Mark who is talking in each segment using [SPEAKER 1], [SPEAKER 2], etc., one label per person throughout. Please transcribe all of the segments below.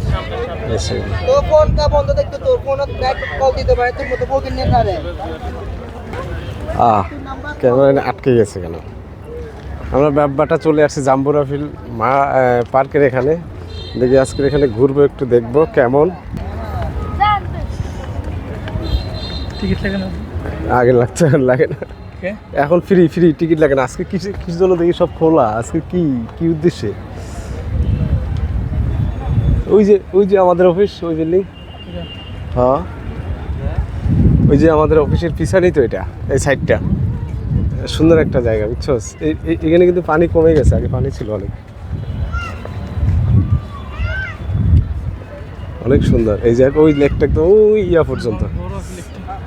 [SPEAKER 1] तो फोन का बंद देखते तो फोन बैक कॉल দিতে পারে তুমি তো বলতে নেন না রে
[SPEAKER 2] ক্যামেরা আটকে গেছে কেন? আমরা ব্যাপারটা চলে আসছি জাম্বুরাফিল পার্কের এখানে। দেখি আজকে এখানে ঘুরবো, একটু দেখবো কেমন।
[SPEAKER 3] টিকিট লাগে না?
[SPEAKER 2] আগে লাগছে, লাগে না এখন, ফ্রি ফ্রি টিকিট লাগে না। আজকে কিছু জন্য দেখি সব খোলা। আজকে কি উদ্দেশ্যে? ওই যে আমাদের অফিস, ওই বিল্ডিং। হ্যাঁ, ওই যে আমাদের অফিসের পিছনেই তো এটা, এই সাইডটা। সুন্দর একটা জায়গা, বুঝছো? এখানে কিন্তু পানি কমে গেছে, আগে পানি ছিল অনেক। অনেক সুন্দর এই জায়গা, ওই লেকটা একদম ওই ইয়া পর্যন্ত।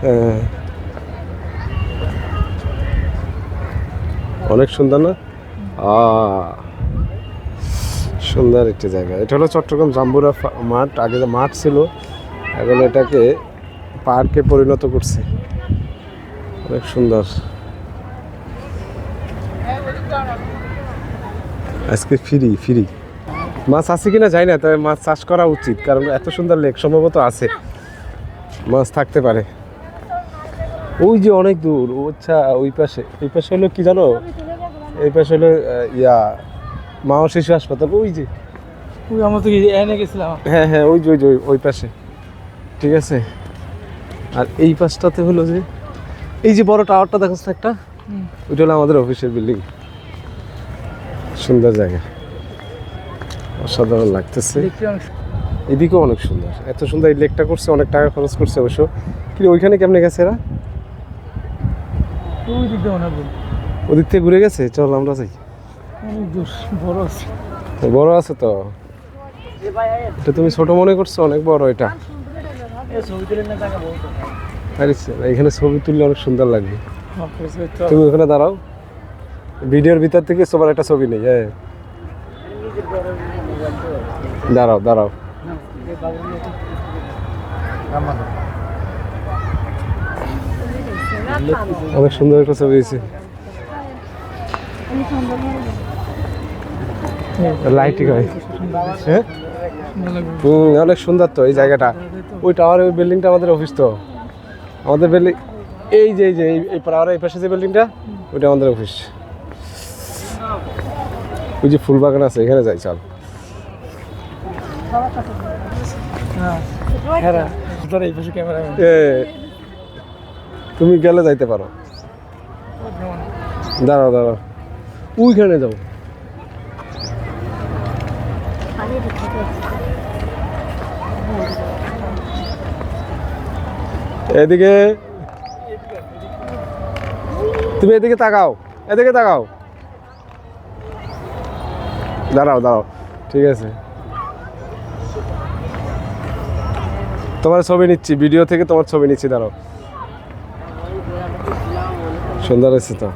[SPEAKER 2] হ্যাঁ, অনেক সুন্দর না? সুন্দর একটা জায়গা। এটা হলো চট্টগ্রাম জাম্বুরা মাঠ। আগে মাঠ ছিল, এখন এটাকে পার্কে পরিণত করছে। অনেক সুন্দর। আজকে ফ্রি মাছ আছে কিনা জানি না, তবে মাছ চাষ করা উচিত, কারণ এত সুন্দর লেক সম্ভবত আছে, মাছ থাকতে পারে। ওই যে অনেক দূর, আচ্ছা ওই পাশে হলো কি জানো, এই পাশে হলো মা ও শিশু হাসপাতাল। ওই যে
[SPEAKER 3] আমরা তো এনে গেছিলাম।
[SPEAKER 2] হ্যাঁ, ওই পাশে, ঠিক আছে। আর এই পাশটাতে হলো যে এই যে বড় টাওয়ারটা দেখো একটা, ওইটা হলো আমাদের অফিসের বিল্ডিং। সুন্দর জায়গা, অসাধারণ লাগতেছে। এদিকেও অনেক সুন্দর, এত সুন্দর এই লেকটা করছে, অনেক টাকা খরচ করছে অবশ্য। কিন্তু ওইখানে কেমনে গেছে এরা? ওদিক থেকে ঘুরে গেছে। চল আমরা যাই। বড় আছে তো, এটা তুমি ছোট মনে করছো, অনেক বড় এটা। এখানে ছবি তুললে অনেক সুন্দর লাগবে। তুমি ওখানে দাঁড়াও, ভিডিওর ভিতর থেকে সবার একটা ছবি নেই। হ্যাঁ, দাঁড়াও। অনেক সুন্দর একটা ছবি হয়েছে। লাইটিং হয়। হ্যাঁ, অনেক সুন্দর তো এই জায়গাটা। ওই টাওয়ার, ওই বিল্ডিংটা আমাদের অফিস তো। আমাদের বিল্ডিং এই যে এই টাওয়ারের এই পাশে যে বিল্ডিংটা, ওইটা আমাদের অফিস। ওই যে ফুল বাগান আছে, এখানে যাই। চল। তুমি গেলে যাইতে পারো। দাঁড়াও, ওইখানে যাও। এদিকে তুমি এদিকে তাকাও। দাঁড়াও, ঠিক আছে। তোমার ছবি নিচ্ছি, ভিডিও থেকে তোমার ছবি নিচ্ছি। দাঁড়াও, সুন্দর হয়েছে তো।